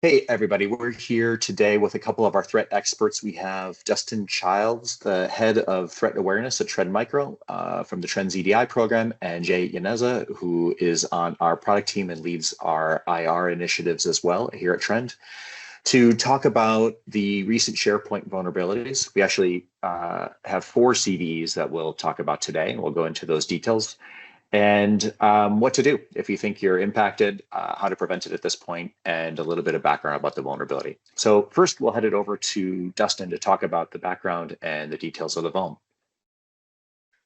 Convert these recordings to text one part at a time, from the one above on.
Hey, everybody. We're here today with a couple of our threat experts. We have Justin Childs, the head of threat awareness at Trend Micro from the Trends EDI program, and Jay Yaneza, who is on our product team and leads our IR initiatives as well here at Trend, to talk about the recent SharePoint vulnerabilities. We actually have four CVEs that we'll talk about today, and we'll go into those details and what to do if you think you're impacted, how to prevent it at this point, and a little bit of background about the vulnerability. So first, we'll head it over to Dustin to talk about the background and the details of the vuln.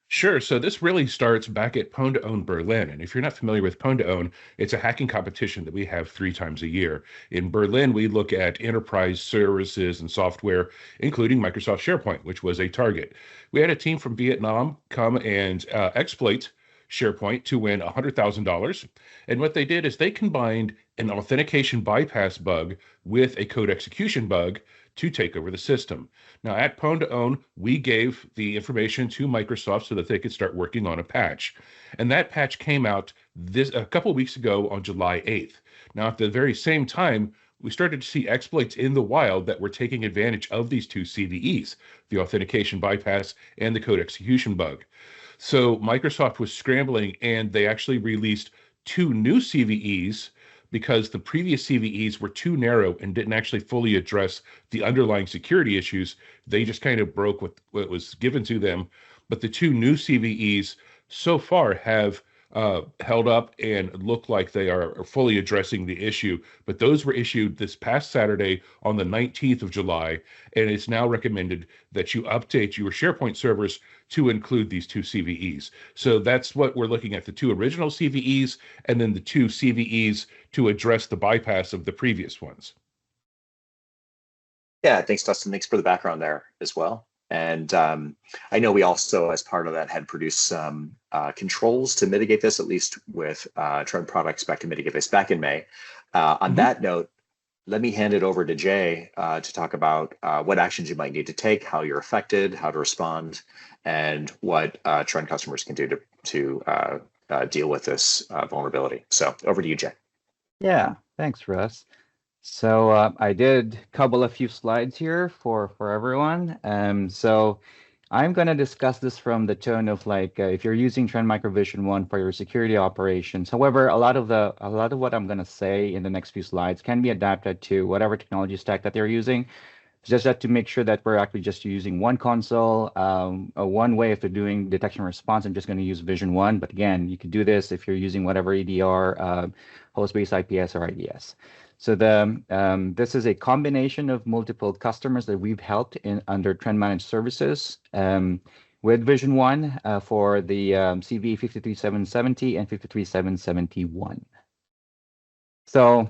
Sure. So this really starts back at Pwn to Own Berlin. And if you're not familiar with Pwn to Own, it's a hacking competition that we have 3 times a year. In Berlin, we look at enterprise services and software, including Microsoft SharePoint, which was a target. We had a team from Vietnam come and exploit SharePoint to win $100,000. And what they did is they combined an authentication bypass bug with a code execution bug to take over the system. Now, at Pwn to Own, we gave the information to Microsoft so that they could start working on a patch. And that patch came out a couple of weeks ago on July 8th. Now, at the very same time, we started to see exploits in the wild that were taking advantage of these two CVEs, the authentication bypass and the code execution bug. So Microsoft was scrambling and they actually released two new CVEs because the previous CVEs were too narrow and didn't actually fully address the underlying security issues. They just kind of broke what was given to them. But the two new CVEs so far have held up and look like they are fully addressing the issue. But those were issued this past Saturday on the 19th of July, and it's now recommended that you update your SharePoint servers to include these two CVEs. So that's what we're looking at, the two original CVEs and then the two CVEs to address the bypass of the previous ones. Yeah, thanks, Dustin. Thanks for the background there as well. And I know we also, as part of that, had produced some controls to mitigate this, at least with Trend products back to mitigate this back in May. On that note, let me hand it over to Jay to talk about what actions you might need to take, how you're affected, how to respond, and what Trend customers can do to deal with this vulnerability. So over to you, Jay. Yeah, thanks, Russ. So I did cobble a few slides here for everyone. So I'm going to discuss this from the tone of like if you're using Trend Micro Vision One for your security operations. However, a lot of what I'm going to say in the next few slides can be adapted to whatever technology stack that they're using. Just that to make sure that we're actually just using one console, one way of doing detection and response. I'm just going to use Vision One, but again, you can do this if you're using whatever EDR, host-based IPS or IDS. So this is a combination of multiple customers that we've helped under Trend Managed Services with Vision One for the CVE-53770 and 53771. So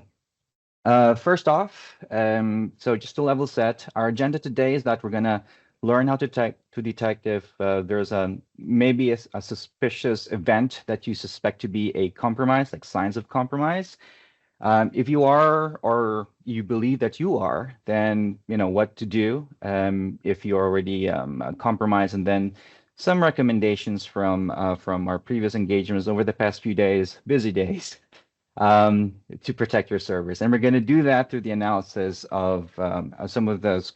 first off, so just to level set, our agenda today is that we're going to learn how to detect if there's maybe a suspicious event that you suspect to be a compromise, like signs of compromise. If you are, or you believe that you are, then you know what to do if you're already compromised, and then some recommendations from our previous engagements over the past few days, busy days, to protect your servers. And we're going to do that through the analysis of some of those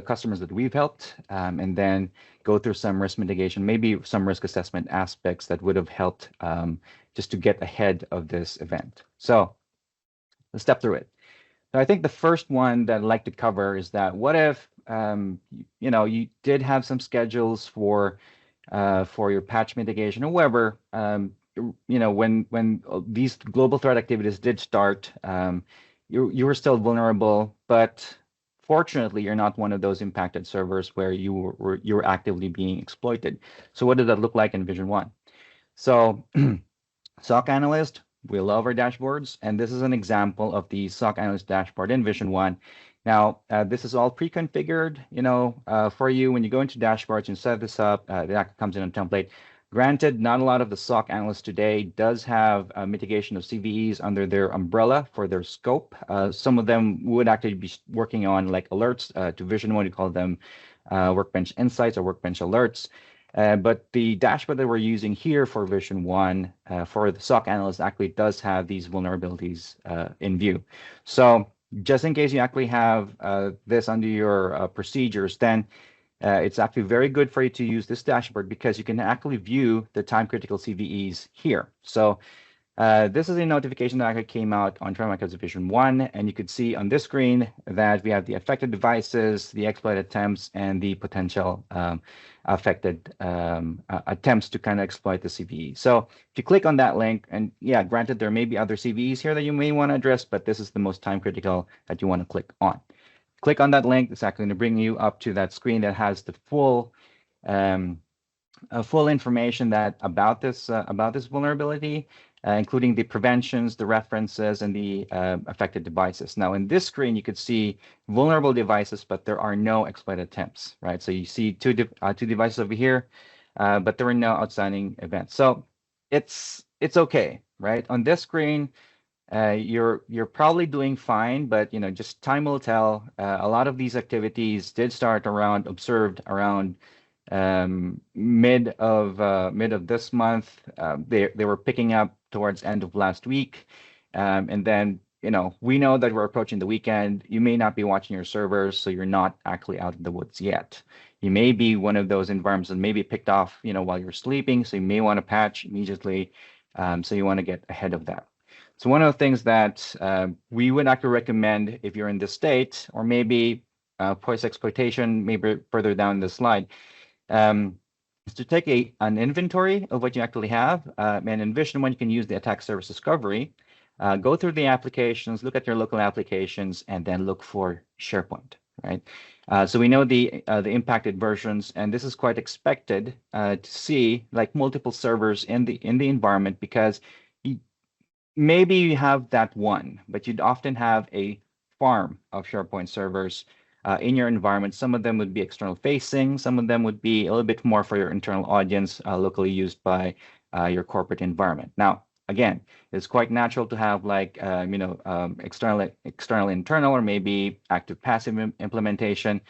customers that we've helped, and then go through some risk mitigation, maybe some risk assessment aspects that would have helped just to get ahead of this event. So let's step through it. So I think the first one that I'd like to cover is that what if you did have some schedules for your patch mitigation, or whatever, when these global threat activities did start, you were still vulnerable, but fortunately, you're not one of those impacted servers where you were actively being exploited. So what did that look like in Vision One? So SOC analyst, we love our dashboards, and this is an example of the SOC analyst dashboard in Vision One. Now, this is all pre-configured, for you. When you go into dashboards and set this up, that comes in a template. Granted, not a lot of the SOC analysts today does have mitigation of CVEs under their umbrella for their scope. Some of them would actually be working on like alerts to Vision One. We call them Workbench Insights or Workbench Alerts. But the dashboard that we're using here for version 1 for the SOC analyst actually does have these vulnerabilities in view. So just in case you actually have this under your procedures, then it's actually very good for you to use this dashboard because you can actually view the time-critical CVEs here. So this is a notification that actually came out on Trend Micro's version 1, and you could see on this screen that we have the affected devices, the exploit attempts, and the potential affected attempts to kind of exploit the CVE. So if you click on that link, and yeah, granted, there may be other CVEs here that you may want to address, but this is the most time critical that you want to click on. Click on that link. It's actually going to bring you up to that screen that has the full information that about this vulnerability, including the preventions, the references, and the affected devices. Now, in this screen, you could see vulnerable devices, but there are no exploit attempts, right? So you see two devices over here, but there are no outstanding events. So it's okay, right? On this screen, you're probably doing fine, but just time will tell. A lot of these activities did start observed around mid of this month. They were picking up towards end of last week, and then we know that we're approaching the weekend. You may not be watching your servers, so you're not actually out of the woods yet. You may be one of those environments that may be picked off while you're sleeping, so you may want to patch immediately. So you want to get ahead of that. So one of the things that we would actually recommend if you're in this state, or maybe post-exploitation, maybe further down the slide, is to take an inventory of what you actually have. And in Vision 1, you can use the attack surface discovery, go through the applications, look at your local applications, and then look for SharePoint, right? So we know the impacted versions, and this is quite expected to see like multiple servers in the environment, because maybe you have that one, but you'd often have a farm of SharePoint servers in your environment. Some of them would be external facing. Some of them would be a little bit more for your internal audience, locally used by your corporate environment. Now, again, it's quite natural to have like external, internal, or maybe active passive implementation.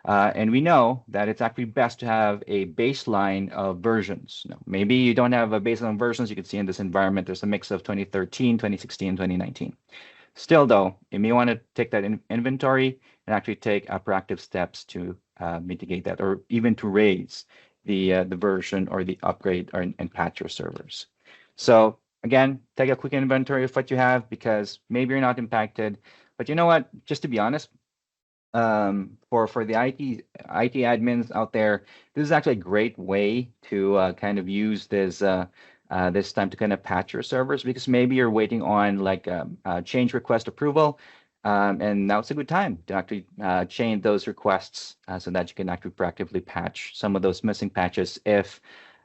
And we know that it's actually best to have a baseline of versions. Maybe you don't have a baseline of versions. You can see in this environment, there's a mix of 2013, 2016, 2019. Still, though, you may want to take that inventory and actually take proactive steps to mitigate that, or even to raise the version or the upgrade and patch your servers. So again, take a quick inventory of what you have, because maybe you're not impacted. But you know what? Just to be honest, for the IT admins out there, this is actually a great way to kind of use this time to kind of patch your servers, because maybe you're waiting on like a change request approval, and now it's a good time to actually chain those requests so that you can actually proactively patch some of those missing patches if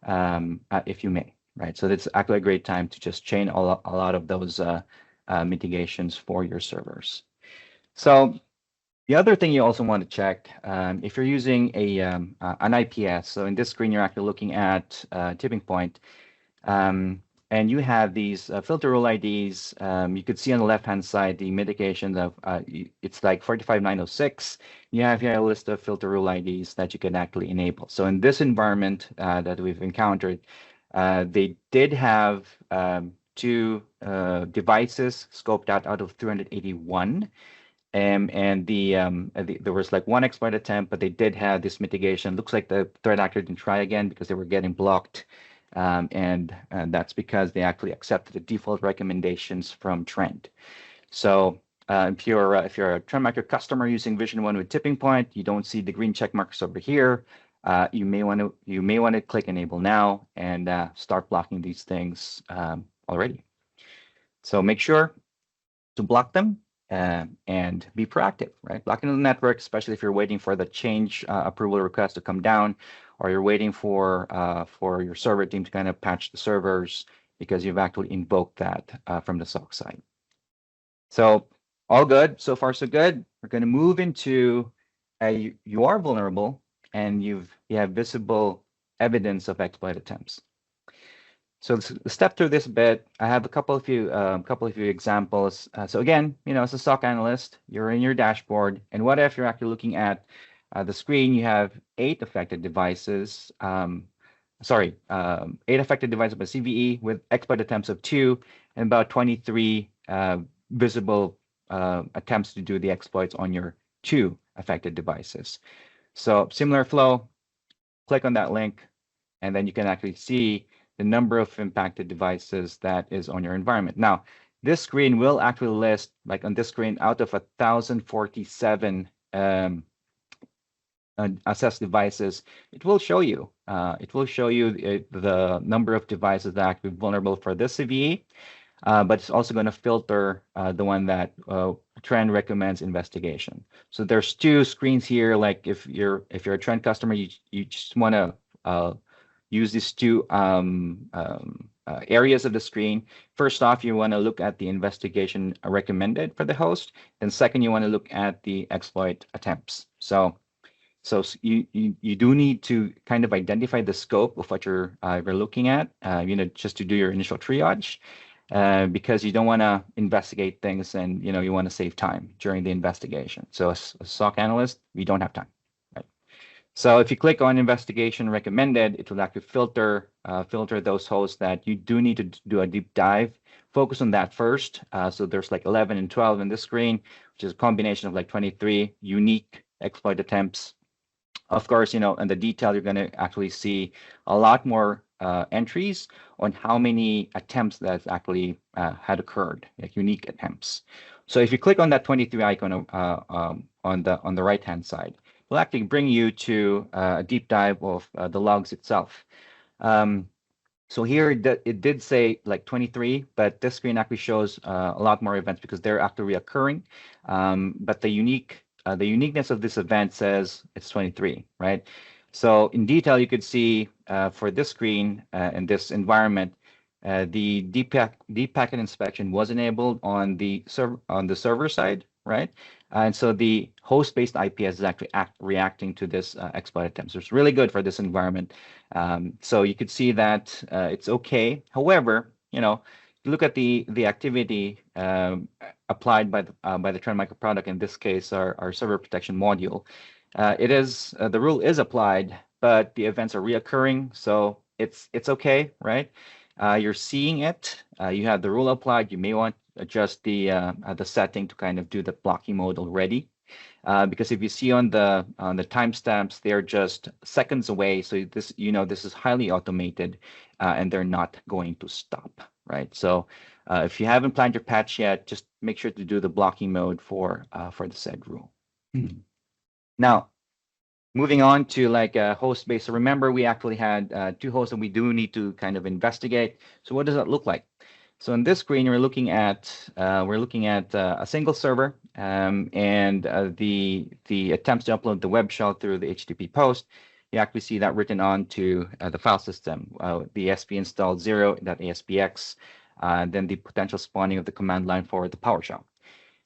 you may, right? So it's actually a great time to just chain a lot of those mitigations for your servers. So the other thing you also want to check, if you're using an IPS, so in this screen, you're actually looking at tipping point, and you have these filter rule IDs. You could see on the left-hand side the mitigation of, it's like 45906. You have here a list of filter rule IDs that you can actually enable. So in this environment that we've encountered, they did have 2 devices scoped out of 381. And there was like 1 exploit attempt, but they did have this mitigation. Looks like the threat actor didn't try again because they were getting blocked. And that's because they actually accepted the default recommendations from Trend. So if you're a Trend Micro customer using Vision 1 with tipping point, you don't see the green check marks over here. You may want to click enable now and start blocking these things already. So make sure to block them. And be proactive, right? Blocking the network, especially if you're waiting for the change approval request to come down, or you're waiting for your server team to kind of patch the servers because you've actually invoked that from the SOC side. So all good, so far so good. We're going to move into you are vulnerable and you have visible evidence of exploit attempts. So let's step through this a bit. I have a couple of you examples. So again, as a SOC analyst, you're in your dashboard, and what if you're actually looking at the screen? You have 8 affected devices. sorry, 8 affected devices by CVE with exploit attempts of 2 and about 23 visible attempts to do the exploits on your 2 affected devices. So similar flow, click on that link, and then you can actually see the number of impacted devices that is on your environment. Now, this screen will actually list, like on this screen, out of 1,047 assessed devices, it will show you. The number of devices that are actually vulnerable for this CVE, but it's also going to filter the one that Trend recommends investigation. So there's 2 screens here. Like if you're a Trend customer, you just want to use these 2 areas of the screen. First off, you want to look at the investigation recommended for the host. And second, you want to look at the exploit attempts. So you do need to kind of identify the scope of what you're looking at, just to do your initial triage, because you don't want to investigate things and you want to save time during the investigation. So as a SOC analyst, we don't have time. Right? So if you click on investigation recommended, it will actually filter those hosts that you do need to do a deep dive. Focus on that first. So there's like 11 and 12 in this screen, which is a combination of like 23 unique exploit attempts. Of course, in the detail, you're going to actually see a lot more entries on how many attempts that actually had occurred, like unique attempts. So if you click on that 23 icon on the right-hand side, it will actually bring you to a deep dive of the logs itself. So here it did say like 23, but this screen actually shows a lot more events because they're actually reoccurring. But the uniqueness of this event says it's 23, right? So in detail, you could see for this screen in this environment, the deep packet inspection was enabled on the server side, right? And so the host-based IPS is actually reacting to this exploit attempt. So it's really good for this environment. So you could see that it's okay. However, you look at the activity applied by the Trend Micro product, in this case, our server protection module. The rule is applied, but the events are reoccurring, so it's okay, right? You're seeing it. You have the rule applied. You may want to adjust the setting to kind of do the blocking mode already. Because if you see on the timestamps, they're just seconds away. So this is highly automated, and they're not going to stop, right? So if you haven't planned your patch yet, just make sure to do the blocking mode for the said rule. Now, moving on to like a host base. So remember, we actually had 2 hosts that we do need to kind of investigate. So what does that look like? So on this screen, we're looking at a single server and the attempts to upload the web shell through the HTTP post. You actually see that written onto the file system, the SP installed 0.aspx, then the potential spawning of the command line for the PowerShell.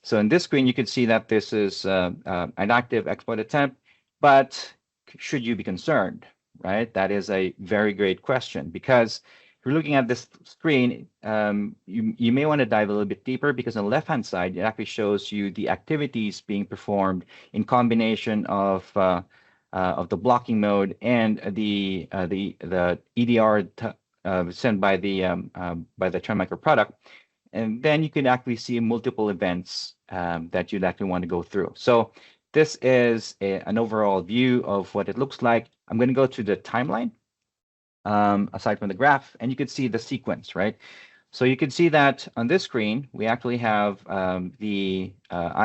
So in this screen, you can see that this is an active exploit attempt, but should you be concerned, right? That is a very great question, because if you're looking at this screen, you may want to dive a little bit deeper, because on the left-hand side, it actually shows you the activities being performed in combination of the blocking mode and the EDR sent by the Trend Micro product. And then you can actually see multiple events that you'd actually want to go through. So this is an overall view of what it looks like. I'm going to go to the timeline, aside from the graph, and you can see the sequence, right? So you can see that on this screen, we actually have the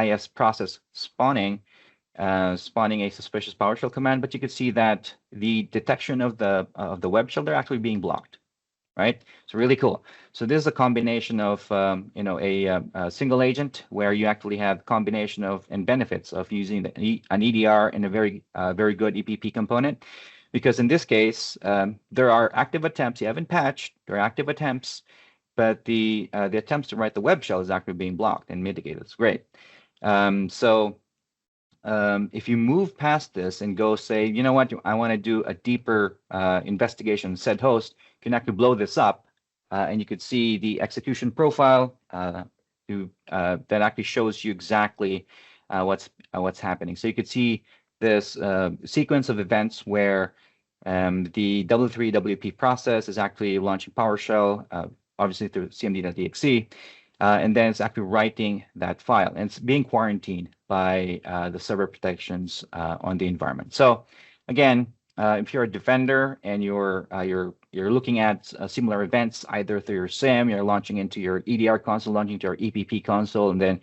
IS process spawning a suspicious PowerShell command, but you can see that the detection of the web shell, they're actually being blocked. Right, so really cool. So this is a combination of a single agent where you actually have combination of and benefits of using an EDR and a very good EPP component, because in this case there are active attempts. You haven't patched. There are active attempts, but the attempts to write the web shell is actually being blocked and mitigated. It's great. If you move past this and go say, you know what, I want to do a deeper investigation, said host can actually blow this up, and you could see the execution profile that actually shows you exactly what's happening. So you could see this sequence of events where The W3WP process is actually launching PowerShell, obviously through cmd.exe, and then it's actually writing that file, and it's being quarantined by the server protections on the environment. So again, if you're a defender and you're looking at similar events either through your SIEM, you're launching into your EDR console, launching to your EPP console, and then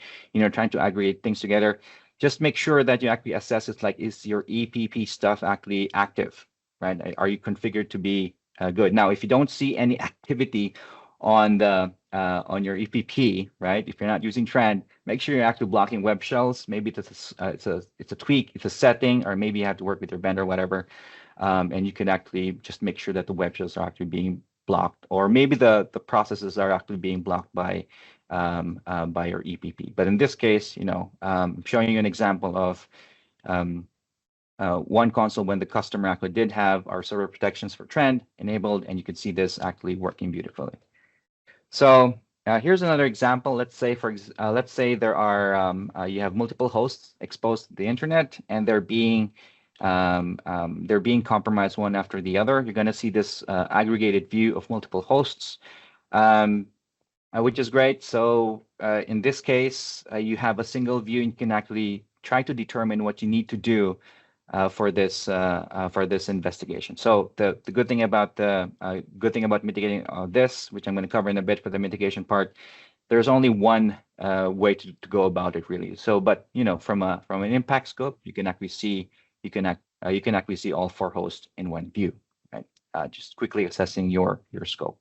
trying to aggregate things together, just make sure that you actually assess it, like, is your EPP stuff actually active, right? Are you configured to be good? Now, if you don't see any activity on the on your EPP, right? If you're not using Trend, make sure you're actually blocking web shells. Maybe it's a tweak, it's a setting, or maybe you have to work with your vendor, whatever. And you can actually just make sure that the web shells are actually being blocked, or maybe the processes are actually being blocked by your EPP. But in this case, I'm showing you an example of one console when the customer actually did have our server protections for Trend enabled, and you can see this actually working beautifully. So here's another example. Let's say there are you have multiple hosts exposed to the internet, and they're being compromised one after the other. You're going to see this aggregated view of multiple hosts, which is great. So in this case, you have a single view, and you can actually try to determine what you need to do for this investigation. So the good thing about mitigating this, which I'm going to cover in a bit for the mitigation part, there's only one way to go about it, really. So, but from an impact scope, you can actually see all 4 hosts in one view, right? Just quickly assessing your scope.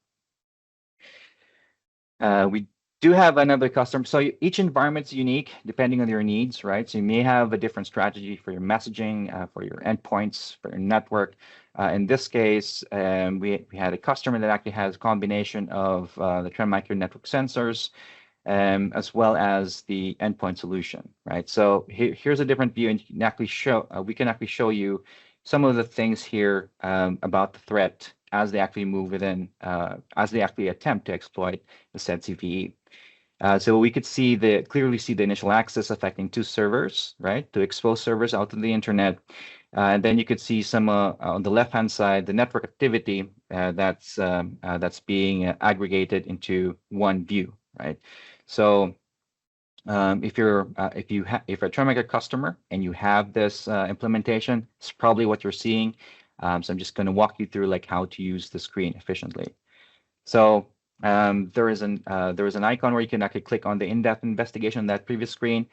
We do have another customer. So each environment is unique depending on your needs, right? So you may have a different strategy for your messaging, for your endpoints, for your network. In this case, we had a customer that actually has a combination of the Trend Micro network sensors, as well as the endpoint solution, right? So here's a different view, and you can actually we can actually show you some of the things here about the threat as they actually move within, as they actually attempt to exploit the said CVE. So we could clearly see the initial access affecting 2 servers, right? To expose servers out to the internet. And then you could see some on the left-hand side, the network activity that's being aggregated into one view, right? So if you're a TrendMicro customer and you have this implementation, it's probably what you're seeing. So I'm just going to walk you through like how to use the screen efficiently. So there is an icon where you can actually click on the in-depth investigation on that previous screen,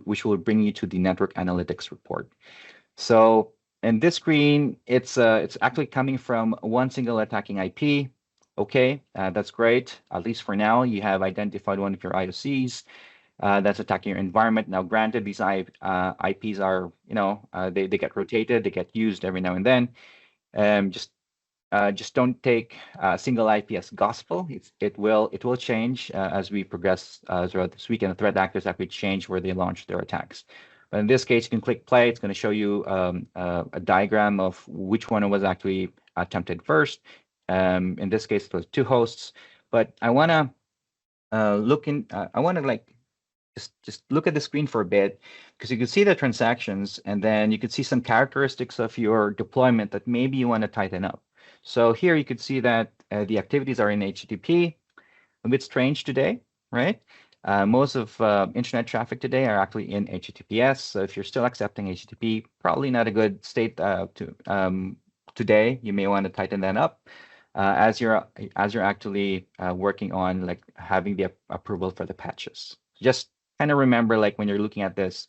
which will bring you to the network analytics report. So in this screen, it's actually coming from one single attacking IP. Okay, that's great. At least for now, you have identified one of your IOCs that's attacking your environment. Now, granted, these IPs are, they get rotated, they get used every now and then. Just don't take a single IP as gospel. It will change as we progress throughout this week, and the threat actors actually change where they launch their attacks. But in this case, you can click play. It's going to show you a diagram of which one was actually attempted first. In this case, it was 2 hosts. But I want to just look at the screen for a bit, because you can see the transactions, and then you can see some characteristics of your deployment that maybe you want to tighten up. So here you could see that the activities are in HTTP. A bit strange today, right? Most of internet traffic today are actually in HTTPS. So if you're still accepting HTTP, probably not a good state today. You may want to tighten that up as you're actually working on like having the approval for the patches. Just kind of remember, like when you're looking at this,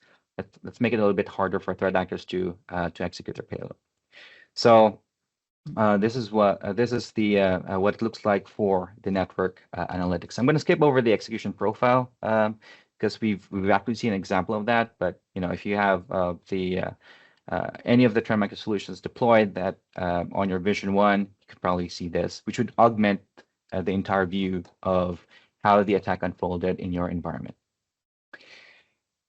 let's make it a little bit harder for threat actors to execute their payload. So this is what it looks like for the network analytics. I'm going to skip over the execution profile because we've actually seen an example of that. But if you have any of the Trend Micro solutions deployed that on your Vision 1, you could probably see this, which would augment the entire view of how the attack unfolded in your environment.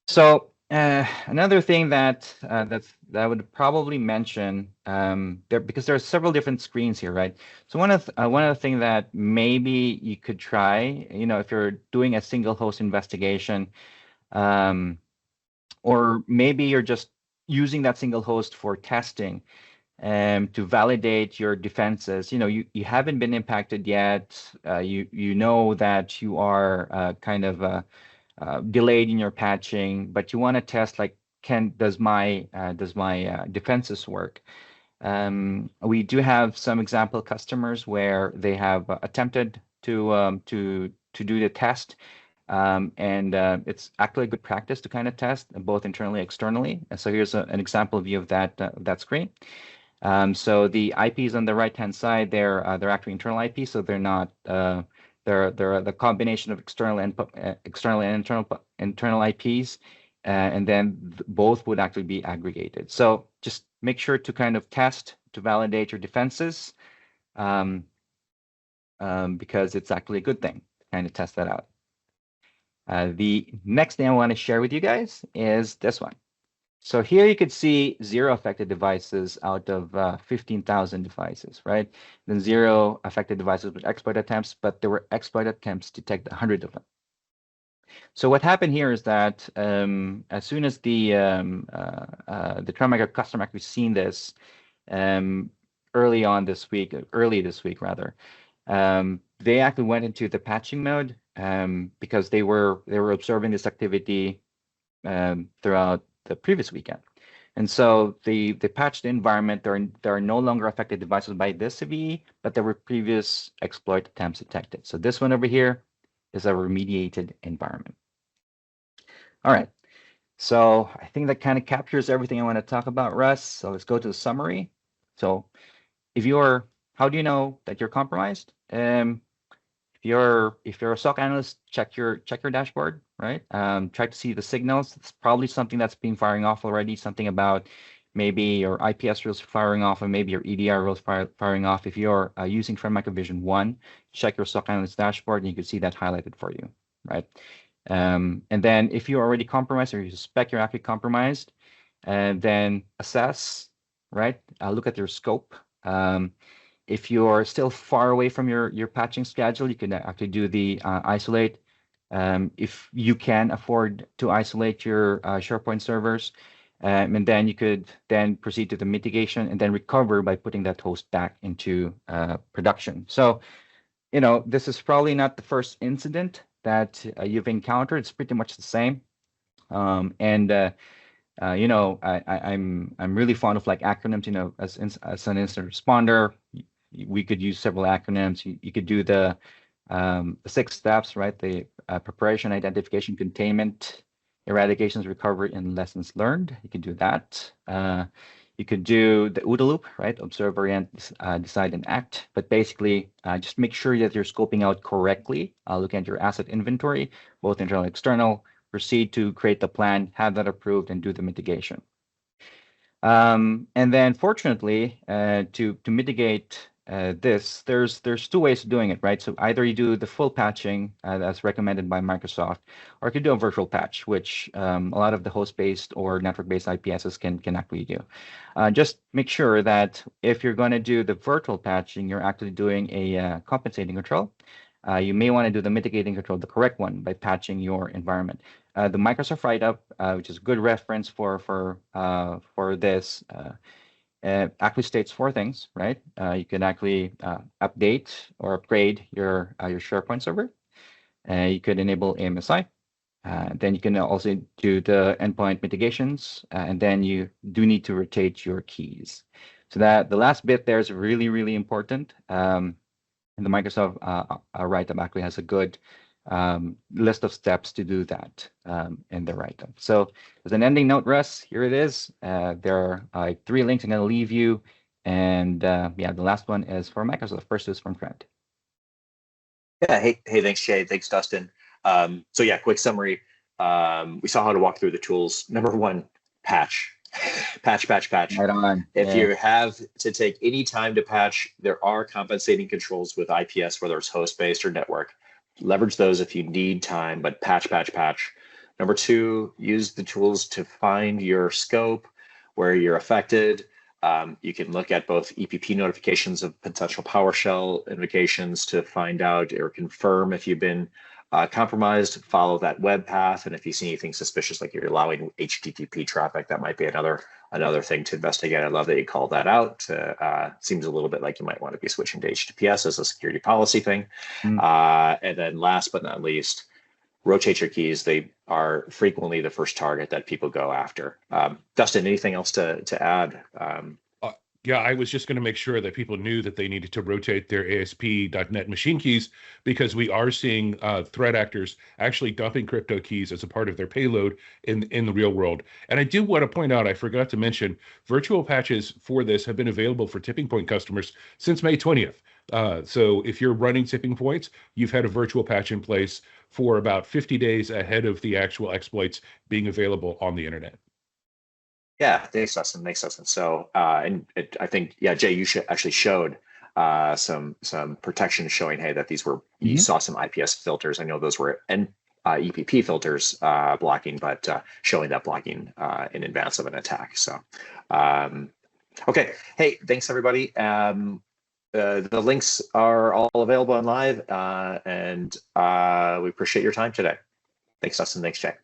So another thing that I would probably mention because there are several different screens here, right? So one of the things that maybe you could try, if you're doing a single host investigation, or maybe you're just using that single host for testing, to validate your defenses. You haven't been impacted yet. You know that you are kind of delayed in your patching, but you want to test like, does my defenses work? We do have some example customers where they have attempted to do the test, and it's actually a good practice to kind of test both internally and externally. And so here's an example view of that screen. So the IPs on the right-hand side, they're actually internal IPs, so they're not they're the combination of external and internal IPs, and then both would actually be aggregated. So just make sure to kind of test to validate your defenses, because it's actually a good thing to kind of test that out. The next thing I want to share with you guys is this one. So here you could see 0 affected devices out of 15,000 devices, right? Then 0 affected devices with exploit attempts, but there were exploit attempts detected 100 of them. So what happened here is that as soon as the TrendMicro customer actually seen this early this week rather, they actually went into the patching mode because they were observing this activity throughout the previous weekend. And so they patched the environment. There are no longer affected devices by this CVE, but there were previous exploit attempts detected. So this one over here is a remediated environment. All right. So I think that kind of captures everything I want to talk about, Russ. So let's go to the summary. So how do you know that you're compromised? If you're a SOC analyst, check your dashboard, right? Try to see the signals. It's probably something that's been firing off already, something about maybe your IPS rules firing off, or maybe your EDR rules firing off. If you're using TrendMicro Vision 1, check your SOC analyst dashboard, and you can see that highlighted for you, right? And then if you're already compromised, or you suspect you're actually compromised, then assess, right? Look at your scope. If you're still far away from your patching schedule, you can actually do the isolate. If you can afford to isolate your SharePoint servers, and then you could then proceed to the mitigation and then recover by putting that host back into production. So, this is probably not the first incident that you've encountered. It's pretty much the same. I'm really fond of like acronyms. As an incident responder, we could use several acronyms. You could do the 6 steps, right? The preparation, identification, containment, eradications, recovery, and lessons learned. You could do that. You could do the OODA loop, right? Observe, orient, decide, and act. But basically, just make sure that you're scoping out correctly. Look at your asset inventory, both internal and external. Proceed to create the plan, have that approved, and do the mitigation. And then, fortunately, to mitigate this, there's 2 ways of doing it, right? So either you do the full patching as recommended by Microsoft, or you could do a virtual patch, which a lot of the host-based or network-based IPSs can actually do. Just make sure that if you're going to do the virtual patching, you're actually doing a compensating control. You may want to do the mitigating control, the correct one, by patching your environment. The Microsoft write-up, which is a good reference for this, actually states 4 things, right? You can actually update or upgrade your SharePoint server. You could enable AMSI. Then you can also do the endpoint mitigations, and then you do need to rotate your keys. So that the last bit there is really, really important. And the Microsoft write-up actually has a good list of steps to do that in the write-up. So as an ending note, Russ, here it is. There are 3 links I'm going to leave you. And the last one is for Microsoft. The first is from Trent. Yeah, hey, thanks, Jay. Thanks, Dustin. So yeah, quick summary. We saw how to walk through the tools. Number 1, patch. Patch. Right on. If you have to take any time to patch, there are compensating controls with IPS, whether it's host-based or network. Leverage those if you need time, but patch. Number 2, use the tools to find your scope, where you're affected. You can look at both EPP notifications of potential PowerShell invocations to find out or confirm if you've been compromised. Follow that web path, and if you see anything suspicious, like you're allowing HTTP traffic, that might be another another thing to investigate. I love that you called that out. Seems a little bit like you might want to be switching to HTTPS as a security policy thing. And then last but not least, rotate your keys. They are frequently the first target that people go after. Dustin, anything else to add? Yeah, I was just going to make sure that people knew that they needed to rotate their ASP.NET machine keys, because we are seeing threat actors actually dumping crypto keys as a part of their payload in the real world. And I do want to point out, I forgot to mention, virtual patches for this have been available for Tipping Point customers since May 20th. So if you're running Tipping Points, you've had a virtual patch in place for about 50 days ahead of the actual exploits being available on the internet. Yeah, makes sense. So, I think, yeah, Jay, you actually showed some protection showing, hey, that these were, you saw some IPS filters. I know those were EPP filters blocking, but showing that blocking in advance of an attack. So, okay, hey, thanks everybody. The links are all available on live, and we appreciate your time today. Thanks, Dustin. Thanks, Jay.